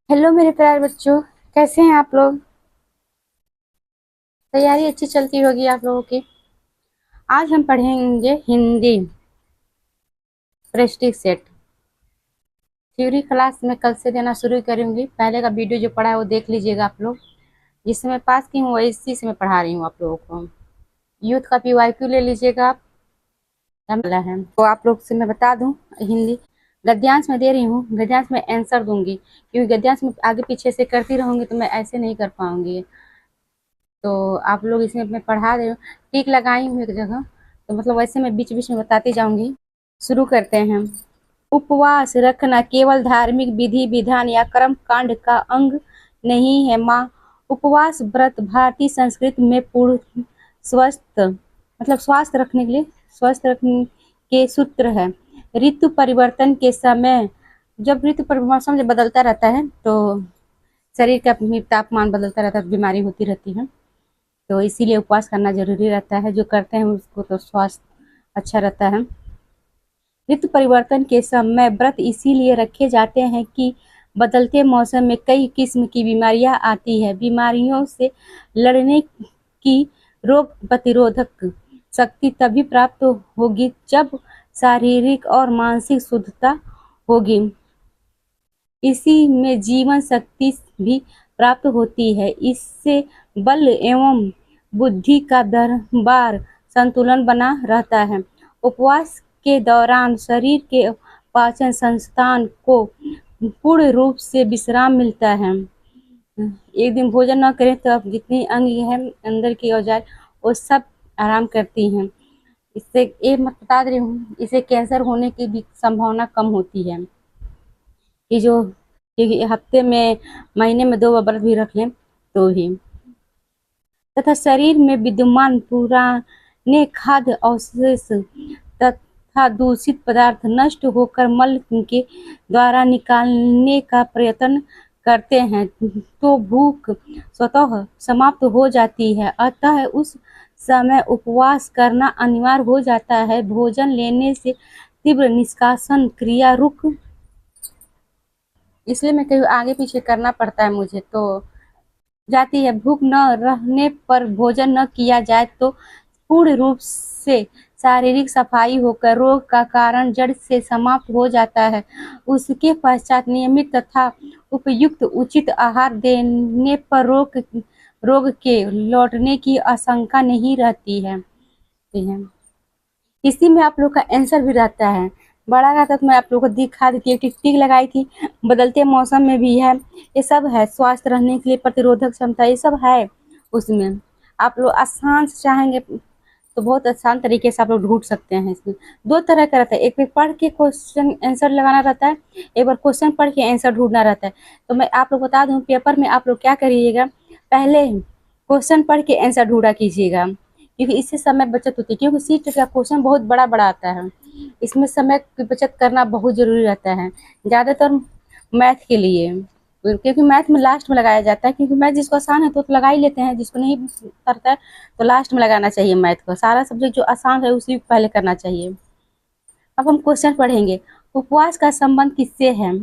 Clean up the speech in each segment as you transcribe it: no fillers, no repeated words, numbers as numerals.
Hello मेरे प्यारे बच्चों। कैसे हैं आप लोग। तैयारी अच्छी चलती होगी आप लोगों की। आज हम पढ़ेंगे Hindi Prestige set. Theory class में कल से देना शुरू करूंगी। पहले का वीडियो जो पढ़ा है वो देख लीजिएगा आप लोग। जिससे मैं पास की हूँ वही इसी से मैं पढ़ा रही हूँ आप लोगों को। यूथ का PYQ ले लीजिएगा आप। वाला है तो आप लोग से मैं बता दूं। हिंदी गद्यांश में दे रही हूँ। गद्यांश में आंसर दूंगी क्योंकि गद्यांश में आगे पीछे से करती रहूंगी तो मैं ऐसे नहीं कर पाऊंगी। तो आप लोग इसमें मैं पढ़ा रही हूँ। टिक लगाई हूँ एक जगह, तो मतलब वैसे मैं बीच बीच में बताती जाऊंगी। शुरू करते हैं। उपवास रखना केवल धार्मिक विधि विधान या कर्म कांड का अंग नहीं है माँ। उपवास व्रत भारतीय संस्कृति में पूर्ण स्वस्थ मतलब स्वास्थ्य रखने के लिए स्वस्थ रखने के सूत्र है। ऋतु परिवर्तन के समय, जब ऋतु परिवर्तन जब बदलता रहता है तो शरीर का तापमान बदलता रहता है तो बीमारी होती रहती है। तो इसीलिए उपवास करना जरूरी रहता है। जो करते हैं उसको तो स्वास्थ्य अच्छा रहता है। ऋतु परिवर्तन के समय व्रत इसीलिए रखे जाते हैं कि बदलते मौसम में कई किस्म की बीमारियां आती है। बीमारियों से लड़ने की रोग प्रतिरोधक शक्ति तभी प्राप्त होगी जब शारीरिक और मानसिक शुद्धता होगी। इसी में जीवन शक्ति भी प्राप्त होती है। इससे बल एवं बुद्धि का दरबार संतुलन बना रहता है। उपवास के दौरान शरीर के पाचन संस्थान को पूर्ण रूप से विश्राम मिलता है। एक दिन भोजन न करें तो अब जितनी अंग है अंदर की औजार वो सब आराम करती हैं। इससे ये मैं बता रही हूँ, इससे कैंसर होने की भी संभावना कम होती है। कि जो कि हफ्ते में महीने में 2 बार व्रत भी रख लें तो भी। तथा शरीर में विद्यमान पुराने खाद्य अवशेष तथा दूषित पदार्थ नष्ट होकर मल के द्वारा निकालने का प्रयत्न करते हैं तो भूख स्वतः समाप्त हो जाती है। अतः उस समय उपवास करना अनिवार्य हो जाता है। भोजन लेने से तीव्र निष्कासन क्रिया रुक, इसलिए मैं कहीं आगे पीछे करना पड़ता है मुझे तो जाती है। भूख न रहने पर भोजन न किया जाए तो पूर्ण रूप से शारीरिक सफाई होकर रोग का कारण जड़ से समाप्त हो जाता है। उसके पश्चात नियमित तथा उपयुक्त उचित आहार देने पर रोग के लौटने की आशंका नहीं रहती है। इसी में आप लोग का आंसर भी रहता है। बड़ा रहता तो मैं आप लोग को दिखा देती, एक टिक लगाई थी। बदलते मौसम में भी है, ये सब है। स्वस्थ रहने के लिए प्रतिरोधक क्षमता ये सब है उसमें। आप लोग आसान से चाहेंगे तो बहुत आसान तरीके से आप लोग ढूंढ सकते हैं। इसमें 2 तरह का रहता है, एक बार पढ़ के क्वेश्चन आंसर लगाना रहता है, एक बार क्वेश्चन पढ़ के आंसर ढूंढना रहता है। तो मैं आप लोग बता दूं, पेपर में आप लोग क्या करिएगा, पहले क्वेश्चन पढ़ के आंसर ढूंढा कीजिएगा क्योंकि इससे समय बचत होती है। क्योंकि सीट का क्वेश्चन बहुत बड़ा बड़ा आता है, इसमें समय की बचत करना बहुत जरूरी रहता है, ज़्यादातर मैथ के लिए। क्योंकि मैथ में लास्ट में लगाया जाता है, क्योंकि मैथ जिसको आसान है तो लगा ही लेते हैं, जिसको नहीं करता है तो लास्ट में लगाना चाहिए। मैथ को सारा सब्जेक्ट जो आसान है उसी को पहले करना चाहिए। अब हम क्वेश्चन पढ़ेंगे। उपवास का संबंध किससे है?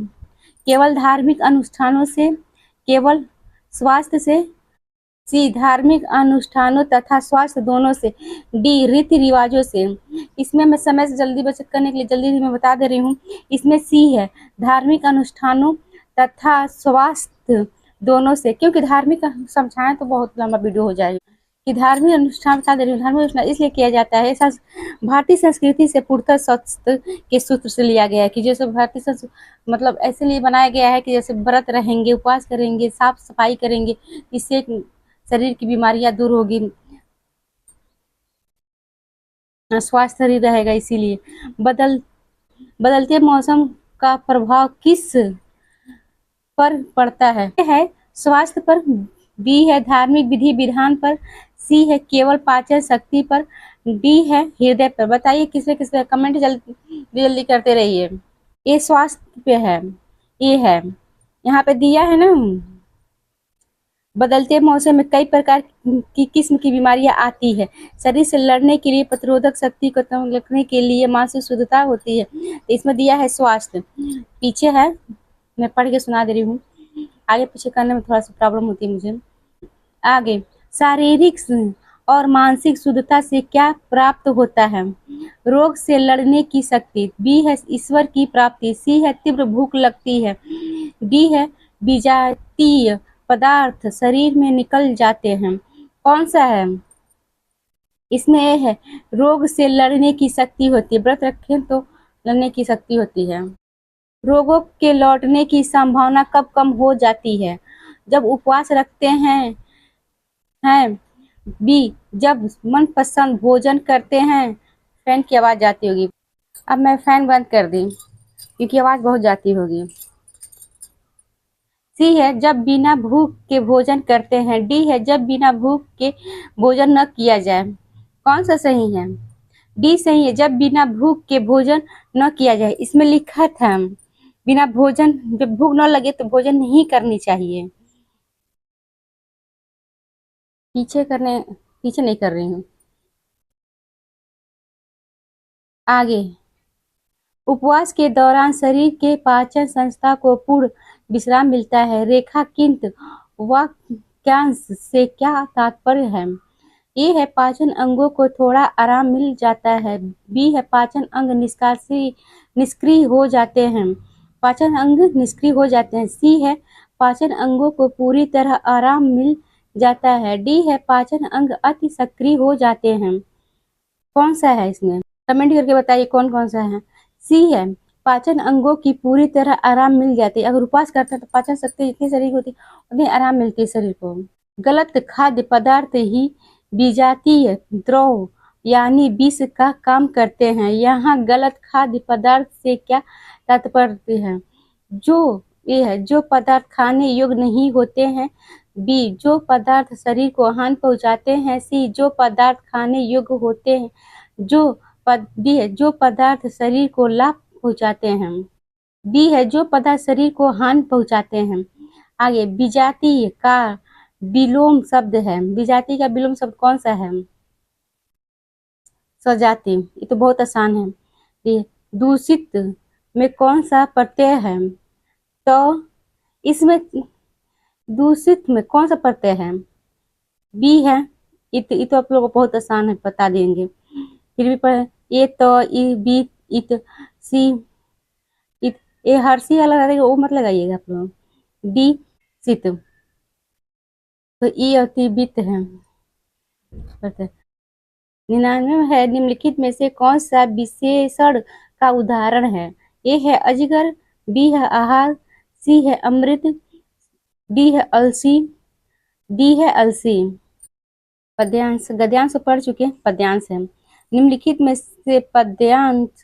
केवल धार्मिक अनुष्ठानों से, केवल स्वास्थ्य से, सी धार्मिक अनुष्ठानों तथा स्वास्थ्य दोनों से, डी रीति रिवाजों से। इसमें मैं समय से जल्दी बचत करने के लिए जल्दी से मैं बता दे रही हूँ। इसमें सी है धार्मिक अनुष्ठानों तथा स्वास्थ्य दोनों से, क्योंकि धार्मिक समझाएं तो बहुत लंबा वीडियो हो जाएगा। कि धार्मिक अनुष्ठान बता दे रही हूँ। धार्मिक अनुष्ठान इसलिए किया जाता है, ऐसा भारतीय संस्कृति से पूर्णतः स्वास्थ्य के सूत्र से लिया गया है। कि जैसे भारतीय संस्कृति मतलब ऐसे लिए बनाया गया है कि जैसे व्रत रहेंगे, उपवास करेंगे, साफ सफाई करेंगे, इससे शरीर की बीमारियां दूर होगी, स्वास्थ्य शरीर रहेगा। इसीलिए बदलते मौसम का प्रभाव किस पर पड़ता है? ए है स्वास्थ्य पर, बी है धार्मिक विधि विधान पर, सी है केवल पाचन शक्ति पर, डी है हृदय पर। बताइए किस पे कमेंट जल्दी जल्दी करते रहिए। ये स्वास्थ्य पे है, ये है यहाँ पे दिया है ना। बदलते मौसम में कई प्रकार की किस्म की बीमारियां आती है। शरीर से लड़ने के लिए प्रतिरोधक शक्ति को रखने के लिए मानसिक शुद्धता होती है। इसमें दिया है स्वास्थ्य, पीछे है मैं पढ़ के सुना दे रही हूँ। आगे पीछे करने में थोड़ा सा प्रॉब्लम होती है मुझे। आगे, शारीरिक और मानसिक शुद्धता से क्या प्राप्त होता है? रोग से लड़ने की शक्ति। बी है ईश्वर की प्राप्ति। सी है तीव्र भूख लगती है। डी है विजातीय पदार्थ शरीर में निकल जाते हैं। कौन सा है? इसमें ए है रोग से लड़ने की शक्ति होती है, व्रत रखें तो लड़ने की शक्ति होती है। रोगों के लौटने की संभावना कब कम हो जाती है? जब उपवास रखते हैं। बी, जब मनपसंद भोजन करते हैं। फैन की आवाज जाती होगी। अब मैं फैन बंद कर दी क्योंकि आवाज बहुत जाती होगी। सी है जब बिना भूख के भोजन करते हैं। डी है जब बिना भूख के भोजन न किया जाए। कौन सा सही है? डी सही है, जब बिना भूख के भोजन न किया जाए। इसमें लिखा था बिना भोजन, जब भूख न लगे तो भोजन नहीं करनी चाहिए। पीछे नहीं कर रही हूँ। आगे, उपवास के दौरान शरीर के पाचन संस्था को पूर्ण विश्राम मिलता है। रेखांकित वाक्यांश से क्या तात्पर्य है? ए है पाचन अंगों को थोड़ा आराम मिल जाता है। बी है पाचन अंग निष्क्रिय हो जाते हैं। पाचन अंग निष्क्रिय हो जाते हैं। सी है पाचन अंगों को पूरी तरह आराम मिल जाता है। डी है पाचन अंग अति सक्रिय हो जाते हैं। कौन सा है इसमें? कमेंट करके बताइए कौन कौन सा है। सी है पाचन अंगों की पूरी तरह आराम मिल जाती है। अगर उपवास करते हैं तो पाचन शक्ति जितनी शरीर होती है उतनी आराम मिलती है शरीर को। गलत खाद्य पदार्थ ही विजातीय द्रव यानी विष का काम करते हैं। यहाँ गलत खाद्य पदार्थ से क्या तात्पर्य है? जो ये है जो पदार्थ खाने योग्य नहीं होते हैं। बी, जो पदार्थ शरीर को हानि पहुंचाते हैं। सी, जो पदार्थ खाने योग्य होते हैं। डी है जो पदार्थ शरीर को लाभ पहुंचाते हैं। बी है जो पदार्थ शरीर को हानि पहुंचाते हैं। आगे, विजातीय का विलोम शब्द है। विजातीय का विलोम शब्द कौन सा है? सजाती। ये तो बहुत आसान है। ये दूषित में कौन सा प्रत्यय है? तो इसमें दूषित में कौन सा प्रत्यय है? बी है। ये तो आप लोगों को बहुत आसान है, बता देंगे फिर भी ये तो ई बी इत सी इत ये हर्षी वाला रहेगा वो मत लगाइएगा आप लोग। डी सित, तो ई अति वित्त है। 99 है निम्नलिखित में से कौन सा विशेषण का उदाहरण है? ए है अजगर। बी है आहार। सी है अमृत। डी है अलसी। डी है अलसी। पद्यांश गद्यांश पढ़ चुके हैं, पद्यांश है। निम्नलिखित में से पद्यांश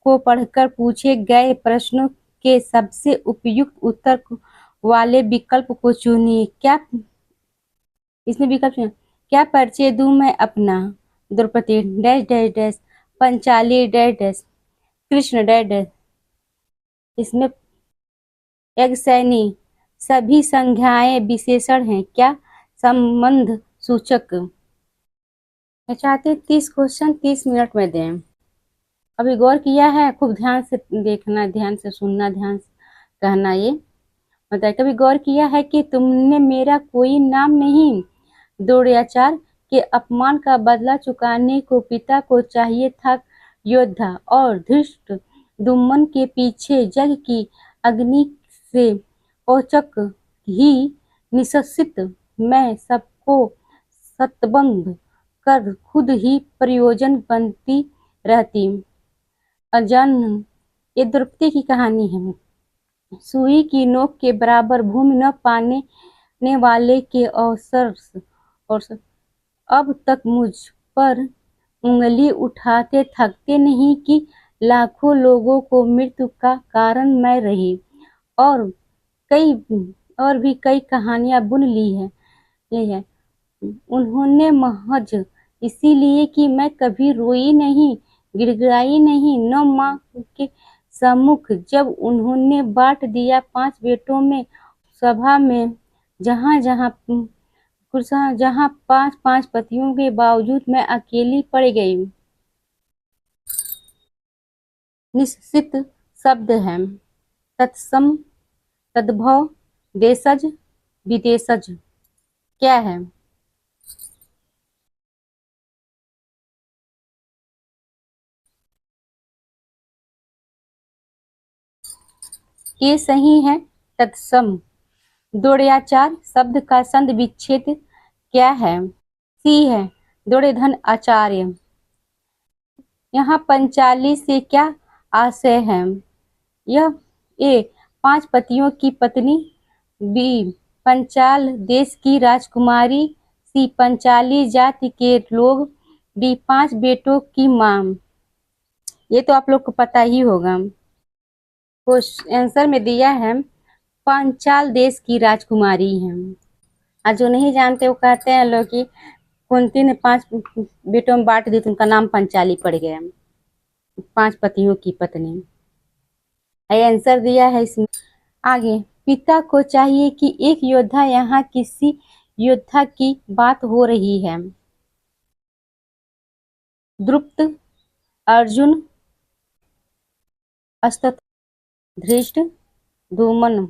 को पढ़कर पूछे गए प्रश्नों के सबसे उपयुक्त उत्तर वाले विकल्प को चुनिए। क्या इसमें विकल्प चुनिए। क्या परिचय दूं मैं अपना? Draupadi dash dash dash, Panchali dash dash, Krishna dash dash. इसमें एगसैनी सभी संज्ञाएं विशेषण हैं। क्या संबंध सूचक? मैं चाहती हूँ 30 क्वेश्चन 30 मिनट में दें। अभी गौर किया है? खूब ध्यान से देखना, ध्यान से सुनना, ध्यान से कहना। ये मतलब कभी गौर किया है कि तुमने मेरा कोई नाम नहीं? द्रोणाचार्य के अपमान का बदला चुकाने को पिता को चाहिए था योद्धा, और धृष्ट दुम्मन के पीछे जग की अग्नि से औचक ही निश्चित मैं सबको सतबंध कर खुद ही प्रयोजन बनती रहती। अजन ये द्रौपदी की कहानी है। सुई की नोक के बराबर भूमि न पाने वाले के अवसर और अब तक मुझ पर उंगली उठाते थकते नहीं कि लाखों लोगों को मृत्यु का कारण मैं रही, और कई और भी कई कहानियां बुन ली है। ये है उन्होंने महज इसीलिए कि मैं कभी रोई नहीं, गिड़गिड़ाई नहीं। न माँ के सम्मुख जब उन्होंने बांट दिया 5 बेटों में सभा में, जहाँ जहाँ जहाँ 5-5 पतियों के बावजूद मैं अकेली पड़ गई। निश्चित शब्द है। तत्सम, तद्भव, देशज, विदेशज क्या है? ये सही है। तत्सम। द्वयाचार शब्द का संधि विच्छेद क्या है? सी है दुर्योधन आचार्य। यहाँ पंचाली से क्या आशय है? यह ए 5 पतियों की पत्नी, बी पंचाल देश की राजकुमारी, सी पंचाली जाति के लोग, डी 5 बेटों की मां। ये तो आप लोग को पता ही होगा। आंसर में दिया है पांचाल देश की राजकुमारी है। और जो नहीं जानते वो कहते हैं लोग कि कुंती ने 5 बेटों में बांट दी तो उनका नाम पंचाली पड़ गया। 5 पतियों की पत्नी। ये आंसर दिया है इसमें। आगे, पिता को चाहिए कि एक योद्धा, यहाँ किसी योद्धा की बात हो रही है। द्रुपद, अर्जुन, अश्वत्थ, धृष्ट, धूमन।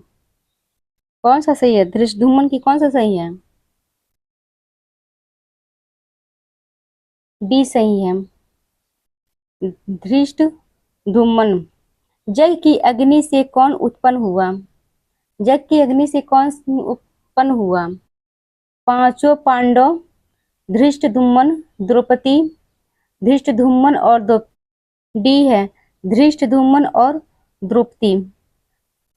कौन सा सही है? धृष्ट धूमन की कौन सा सही है? डी सही है, धृष्ट धूमन। जग की अग्नि से कौन उत्पन्न हुआ? जग की अग्नि से कौन उत्पन्न हुआ? 5 पांडव, धृष्टद्युम्न, द्रौपदी, धृष्टद्युम्न और डी है धृष्टद्युम्न और द्रौपदी।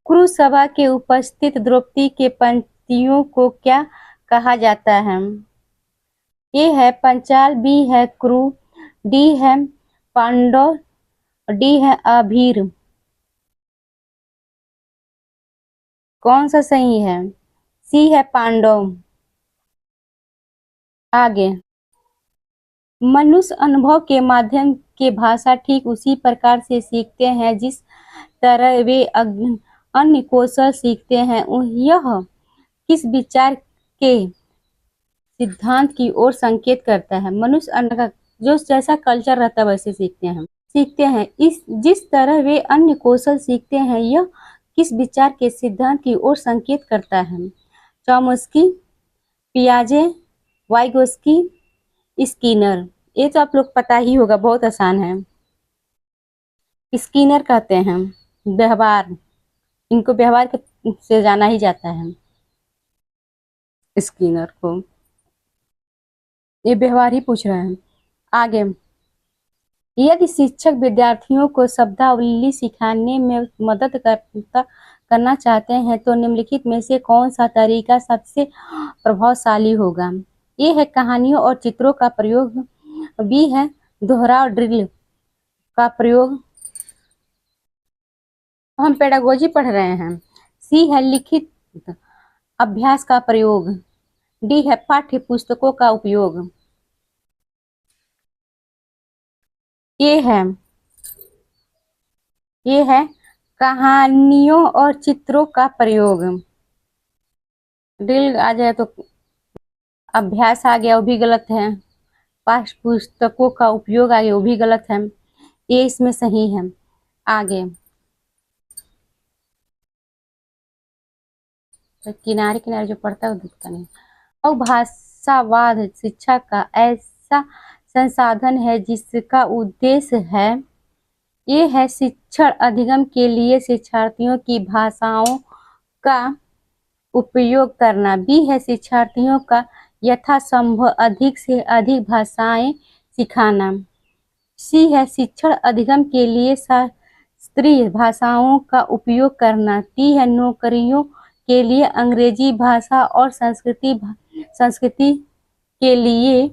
कुरुसभा के उपस्थित द्रौपदी के पंक्तियों को क्या कहा जाता है? ए है पंचाल, बी है कुरु, डी है पांडव, डी है अभीर। कौन सा सही है? सी है पांडव। आगे, मनुष्य अनुभव के माध्यम के भाषा ठीक उसी प्रकार से सीखते हैं जिस तरह वे अन्य कौशल सीखते हैं। यह किस विचार के सिद्धांत की ओर संकेत करता है? मनुष्य अनुभव जो जैसा कल्चर रहता है वैसे सीखते हैं इस जिस तरह वे अन्य कौशल सीखते हैं, यह किस विचार के सिद्धांत की ओर संकेत करता है? चॉम्स्की, पियाजे, वाइगोस्की, स्किनर। ये तो आप लोग पता ही होगा, बहुत आसान है। स्किनर कहते हैं व्यवहार, इनको व्यवहार से जाना ही जाता है स्किनर को। ये व्यवहार ही पूछ रहे हैं। आगे, यदि शिक्षक विद्यार्थियों को शब्दावली सिखाने में मदद करना चाहते हैं तो निम्नलिखित में से कौन सा तरीका सबसे प्रभावशाली होगा? ए है कहानियों और चित्रों का प्रयोग, बी है दोहराव ड्रिल का प्रयोग, हम पेडागोजी पढ़ रहे हैं, सी है लिखित अभ्यास का प्रयोग, डी है पाठ्य पुस्तकों का उपयोग। ये है कहानियों और चित्रों का प्रयोग। ड्रिल आ जाए तो अभ्यास आ गया, वो भी गलत है। पाठ्य पुस्तकों का उपयोग आ गया, वो भी गलत है। ये इसमें सही है। आगे, तो किनारे किनारे जो पढ़ता है वो दिखता नहीं। और भाषावाद शिक्षा का ऐसा संसाधन है जिसका उद्देश्य है, ये है शिक्षण अधिगम के लिए शिक्षार्थियों की भाषाओं का उपयोग करना, बी है शिक्षार्थियों का यथासंभव अधिक से अधिक भाषाएं सिखाना, सी है शिक्षण अधिगम के लिए शास्त्रीय भाषाओं का उपयोग करना, डी है नौकरियों के लिए अंग्रेजी भाषा और संस्कृति के लिए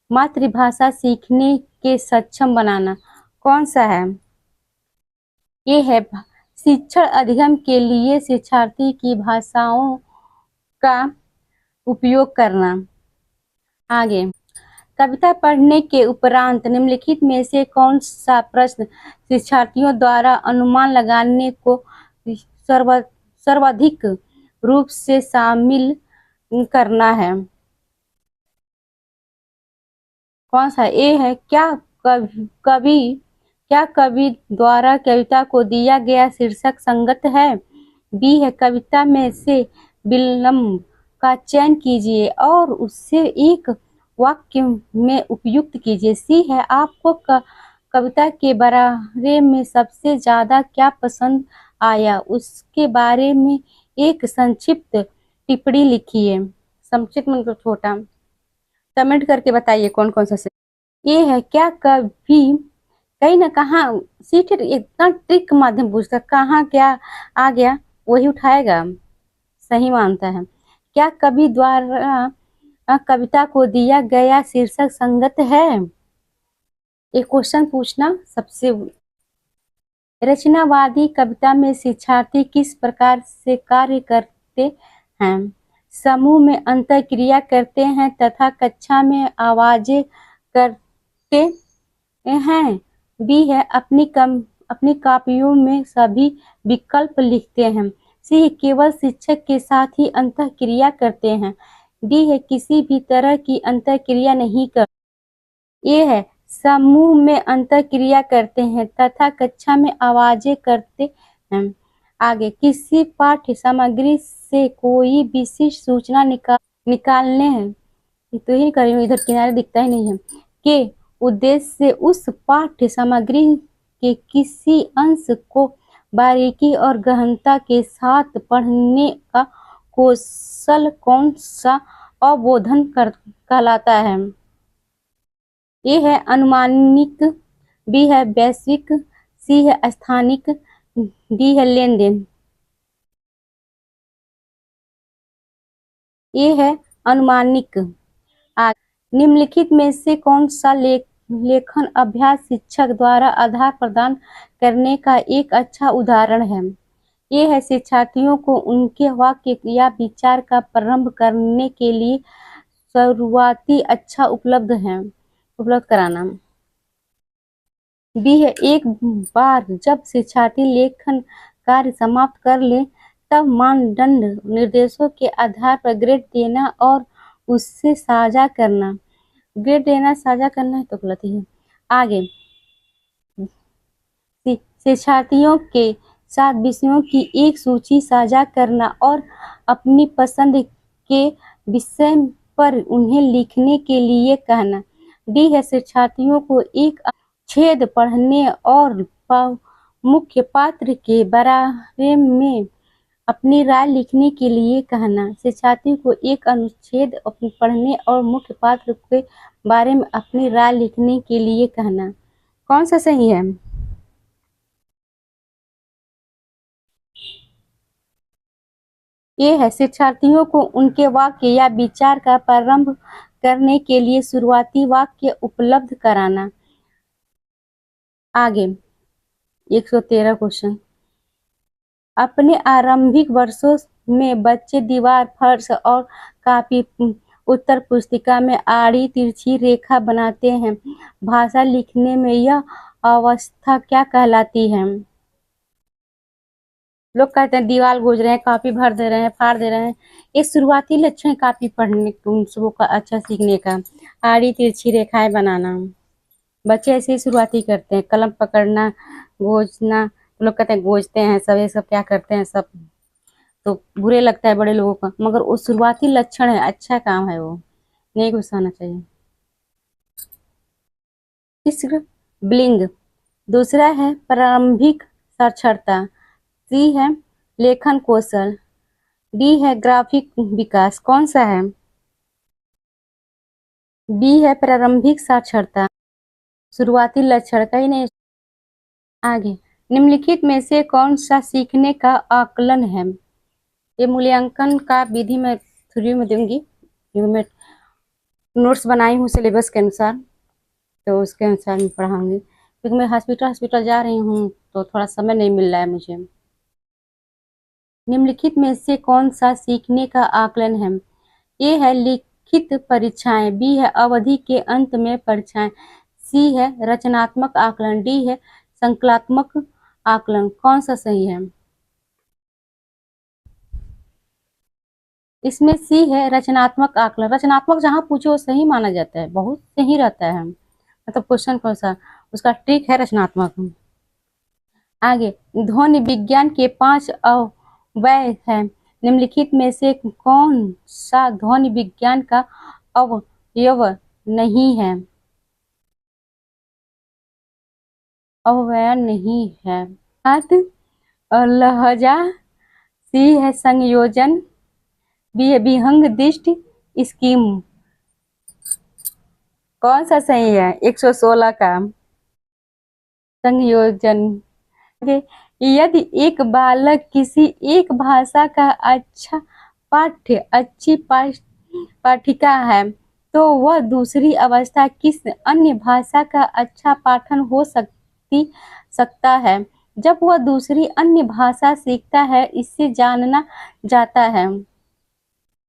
मातृभाषा सीखने के सक्षम बनाना। कौन सा है? ये है शिक्षण अधिगम के लिए शिक्षार्थी की भाषाओं का उपयोग करना। आगे, कविता पढ़ने के उपरांत निम्नलिखित में से कौन सा प्रश्न शिक्षार्थियों द्वारा अनुमान लगाने को सर्वाधिक रूप से शामिल करना है? कौन सा? ए है क्या कवि द्वारा कविता को दिया गया शीर्षक संगत है, बी है कविता में से विलंब का चयन कीजिए और उससे एक वाक्य में उपयुक्त कीजिए। सी है आपको कविता के बारे में सबसे ज्यादा क्या पसंद आया, उसके बारे में एक संक्षिप्त टिप्पणी लिखिए। संक्षिप्त मतलब छोटा। कमेंट करके बताइए कौन कौन सा सही। ये है क्या कभी कहीं ना कहाँ सीटेड इतना ट्रिक माध्यम पूछता कहाँ क्या आ गया वही उठाएगा, सही मानता है। क्या कवि द्वारा कविता को दिया गया शीर्षक संगत है। एक क्वेश्चन पूछना सबसे। रचनावादी कविता में शिक्षार्थी किस प्रकार से कार्य करते हैं। समूह में अंतःक्रिया करते हैं तथा कक्षा में आवाजें करते हैं। बी है अपनी कापियों में सभी विकल्प लिखते हैं। सी केवल शिक्षक के साथ ही अंतःक्रिया करते हैं। डी है किसी भी तरह की अंतःक्रिया नहीं कर। ये है समूह में अंतःक्रिया करते हैं तथा कक्षा में आवाजें करते हैं। आगे किसी पाठ्य सामग्री से कोई विशिष्ट सूचना निकालने हैं। तो ही करेंगे, इधर किनारे दिखता ही नहीं है। के उद्देश्य से उस पाठ्य सामग्री के किसी अंश को बारीकी और गहनता के साथ पढ़ने का कौशल कौन सा अवबोधन कहलाता है। ए है अनुमानिक, बी है वैश्विक, सी है स्थानिक, डी है लेन देन। ये है अनुमानिक। निम्नलिखित में से कौन सा लेखन अभ्यास शिक्षक द्वारा आधार प्रदान करने का एक अच्छा उदाहरण है। ये है शिक्षार्थियों को उनके वाक्य या विचार का प्रारंभ करने के लिए शुरुआती अच्छा उपलब्ध कराना। बी है एक बार जब शिक्षार्थी लेखन कार्य समाप्त कर ले तब मानदंड निर्देशों के आधार पर ग्रेड देना और उससे साझा करना। ग्रेड देना साझा करना है तो गलत ही है। आगे शिक्षार्थियों के साथ विषयों की एक सूची साझा करना और अपनी पसंद के विषय पर उन्हें लिखने के लिए कहना। डी है शिक्षार्थियों को एक छेद पढ़ने और मुख्य पात्र के बारे में अपनी राय लिखने के लिए कहना। शिक्षार्थी को एक अनुच्छेद पढ़ने और मुख्य पात्र के बारे में अपनी राय लिखने के लिए कहना। कौन सा सही है। ये है शिक्षार्थियों को उनके वाक्य या विचार का प्रारंभ करने के लिए शुरुआती वाक्य उपलब्ध कराना। आगे 113 क्वेश्चन। अपने आरंभिक वर्षों में बच्चे दीवार, फर्श और कापी उत्तर पुस्तिका में आड़ी तिरछी रेखा बनाते हैं। भाषा लिखने में यह अवस्था क्या कहलाती है। लोग कहते हैं दीवार गोज रहे हैं, कापी भर दे रहे हैं, फाड़ दे रहे हैं। ये शुरुआती लक्षण है कापी पढ़ने उन सबों का अच्छा सीखने का। आड़ी तिरछी रेखाएं बनाना बच्चे ऐसे ही शुरुआती करते हैं। कलम पकड़ना, गोजना, लोग कहते हैं गोजते हैं सब, ये सब क्या करते हैं सब तो बुरे लगता है बड़े लोगों का, मगर वो शुरुआती लक्षण है, अच्छा काम है, वो नहीं घुसाना चाहिए। तीसरा ब्लिंग, दूसरा है प्रारंभिक साक्षरता, सी है लेखन कौशल, डी है ग्राफिक विकास। कौन सा है। बी है प्रारंभिक साक्षरता, शुरुआती लक्षण का ही नहीं। आगे निम्नलिखित में से कौन सा सीखने का आकलन है। ये मूल्यांकन का विधि मैं थ्योरी में दूंगी, मैं नोट्स बनाई हूँ सिलेबस के अनुसार, तो उसके अनुसार मैं पढ़ाऊंगी क्योंकि मैं हॉस्पिटल जा रही हूँ तो थोड़ा समय नहीं मिल रहा है मुझे। निम्नलिखित में से कौन सा सीखने का आकलन है। ए है लिखित परीक्षाएं, बी है अवधि के अंत में परीक्षाएं, सी है रचनात्मक आकलन, डी है संकल्पात्मक आकलन। कौन सा सही है। इसमें सी है रचनात्मक आकलन। रचनात्मक जहां पूछे वो सही माना जाता है, बहुत सही रहता है, मतलब क्वेश्चन कौन सा उसका ट्रिक है रचनात्मक। आगे ध्वनि विज्ञान के 5 वह है निम्नलिखित में से कौन सा ध्वनि विज्ञान का अवयव नहीं है? अवयव नहीं है। बात और लहजा, सी है संयोजन, बी है विहंग दृष्टि स्कीम। कौन सा सही है 116 का? संयोजन। यदि एक बालक किसी एक भाषा का अच्छी पाठिका है, तो वह दूसरी अवस्था किस अन्य भाषा का अच्छा पाठन हो सकता है? जब वह दूसरी अन्य भाषा सीखता है, इससे जानना जाता है।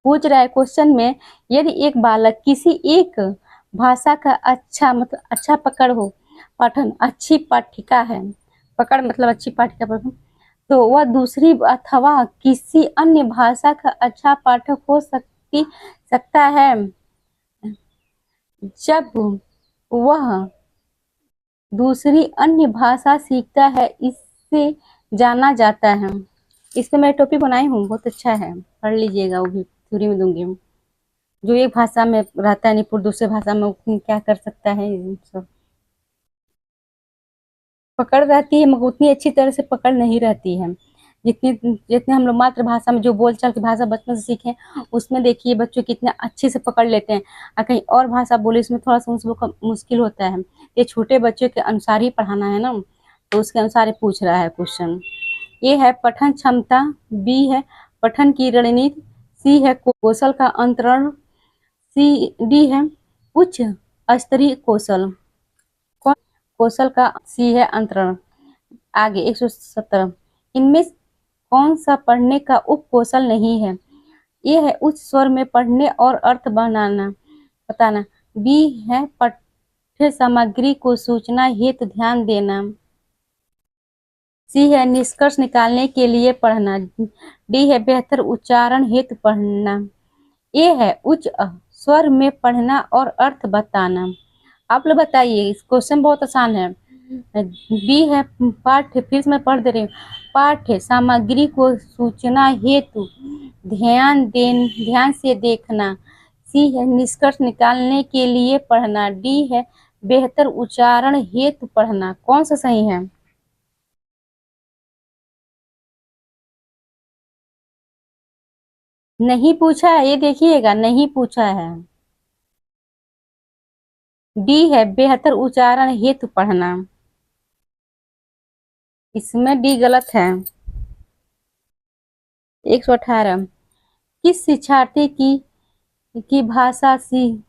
पूछ रहा है क्वेश्चन में, यदि एक बालक किसी एक भाषा का अच्छा पकड़ हो, पठन, अच्छी पाठिका है, पकड़ मतलब अच्छी पाठिका पठन, तो वह दूसरी अथवा किसी अन्य भाषा का अच्छा पाठक हो सकता है जब वह दूसरी अन्य भाषा सीखता है, इससे जाना जाता है। इस पे मैं टॉपिक बनाई हूँ, बहुत अच्छा है, पढ़ लीजिएगा, वो भी थ्योरी में दूंगी। जो एक भाषा में रहता है निपुण, दूसरे भाषा में क्या कर सकता है, सब पकड़ रहती है मगर उतनी अच्छी तरह से पकड़ नहीं रहती है जितनी जितने हम लोग मातृभाषा में जो बोलचाल की भाषा बचपन से सीखे, उसमें देखिए बच्चे कितने अच्छे से पकड़ लेते हैं। और कहीं और भाषा बोले इसमें थोड़ा सा उसको मुश्किल होता है। ये छोटे बच्चे के अनुसार ही पढ़ाना है ना, तो उसके अनुसार ही पूछ रहा है क्वेश्चन। ए है पठन क्षमता, बी है पठन की रणनीति, सी है कौशल का अंतरण, सी डी है उच्च स्तरीय कौशल। कौशल का सी है अंतरण। आगे 117, इनमें कौन सा पढ़ने का उप कौशल नहीं है? ये है उच्च स्वर में पढ़ने और अर्थ बनाना बताना, बी है पाठ्य सामग्री को सूचना हेतु ध्यान देना, सी है निष्कर्ष निकालने के लिए पढ़ना, डी है बेहतर उच्चारण हेतु पढ़ना, ए है उच्च स्वर में पढ़ना और अर्थ बताना। आप लोग बताइए, इस क्वेश्चन बहुत आसान है। बी है पाठ्य, फिर से मैं पढ़ दे रही हूँ, पाठ्य सामग्री को सूचना हेतु ध्यान से देखना, सी है निष्कर्ष निकालने के लिए पढ़ना, डी है बेहतर उच्चारण हेतु पढ़ना। कौन सा सही है? नहीं पूछा है, ये देखिएगा, नहीं पूछा है। डी है बेहतर उच्चारण हेतु पढ़ना। इसमें डी गलत है। 118, किस शिक्षार्थी की भाषा सी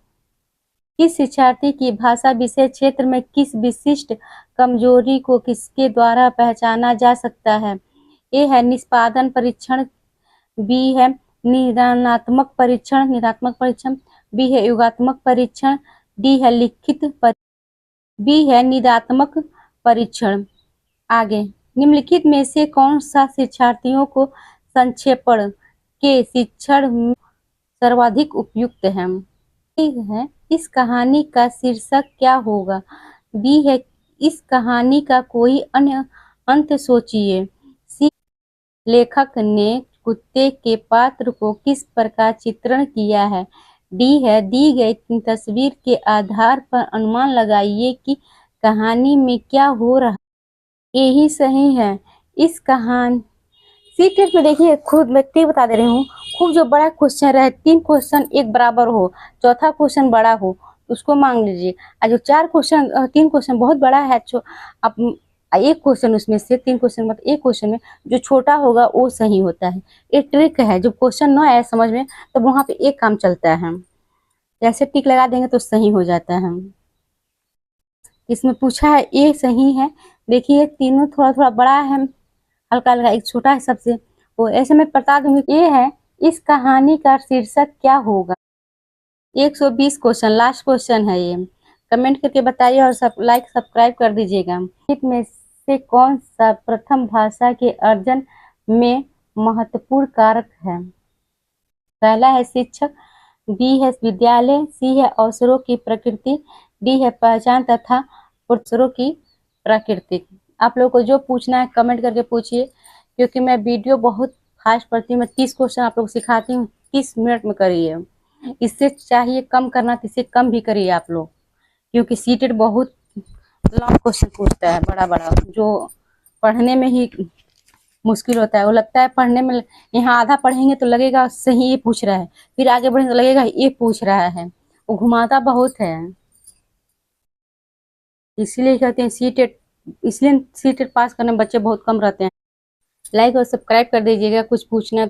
किस शिक्षार्थी की भाषा विषय क्षेत्र में किस विशिष्ट कमजोरी को किसके द्वारा पहचाना जा सकता है? ए है निष्पादन परीक्षण, बी है निदानात्मक परीक्षण, बी है योगात्मक परीक्षण, डी है बी है निदात्मक परीक्षण। आगे, निम्नलिखित में से कौन सा शिक्षार्थियों को संक्षेपण के शिक्षण में सर्वाधिक उपयुक्त है? है इस कहानी का शीर्षक क्या होगा? बी है इस कहानी का कोई अन्य अंत सोचिए, सी लेखक ने कुत्ते के पात्र को किस प्रकार चित्रण किया है, डी है दी गई तस्वीर के आधार पर अनुमान लगाइए कि कहानी में क्या हो रहा। यही सही है। इस कहानी सी टेट में देखिए, खुद मैं ठीक बता दे रही हूँ, खूब जो बड़ा क्वेश्चन रहे, 3 क्वेश्चन एक बराबर हो, चौथा क्वेश्चन बड़ा हो, उसको मांग लीजिए। और जो 3 क्वेश्चन बहुत बड़ा है, आप एक क्वेश्चन उसमें से 3 क्वेश्चन मतलब एक क्वेश्चन में जो छोटा होगा वो सही होता है। ये ट्रिक है, जब क्वेश्चन ना आए समझ में तो वहां पे एक काम चलता है, जैसे टिक लगा देंगे तो सही हो जाता है। इसमें पूछा है ए सही है। देखिए तीनों थोड़ा थोड़ा बड़ा है, हल्का हल्का एक छोटा है सबसे, तो ऐसे मैं बता दूंगी। ये है इस कहानी का शीर्षक क्या होगा? 120 क्वेश्चन, लास्ट क्वेश्चन है ये। कमेंट करके बताइए और सब लाइक सब्सक्राइब कर दीजिएगा। में से कौन सा प्रथम भाषा के अर्जन में महत्वपूर्ण कारक है? पहला है शिक्षक, बी है विद्यालय, सी है अवसरों की प्रकृति, डी है पहचान तथा अवसरों की प्रकृति। आप लोगों को जो पूछना है कमेंट करके पूछिए, क्योंकि मैं वीडियो बहुत फास्ट पढ़ती हूँ मैं, 30 क्वेश्चन आप लोग सिखाती हूँ, 30 मिनट में करिए। इससे चाहिए कम करना तो इससे कम भी करिए आप लोग, क्योंकि सीटेट बहुत लॉन्ग क्वेश्चन पूछता है, बड़ा बड़ा, जो पढ़ने में ही मुश्किल होता है। वो लगता है पढ़ने में, यहाँ आधा पढ़ेंगे तो लगेगा सही ये पूछ रहा है, फिर आगे बढ़ेंगे तो लगेगा ये पूछ रहा है, वो घुमाता बहुत है। इसलिए कहते हैं सीटेट, इसलिए सीटेट पास करने में बच्चे बहुत कम रहते हैं। लाइक और सब्सक्राइब कर दीजिएगा, कुछ पूछना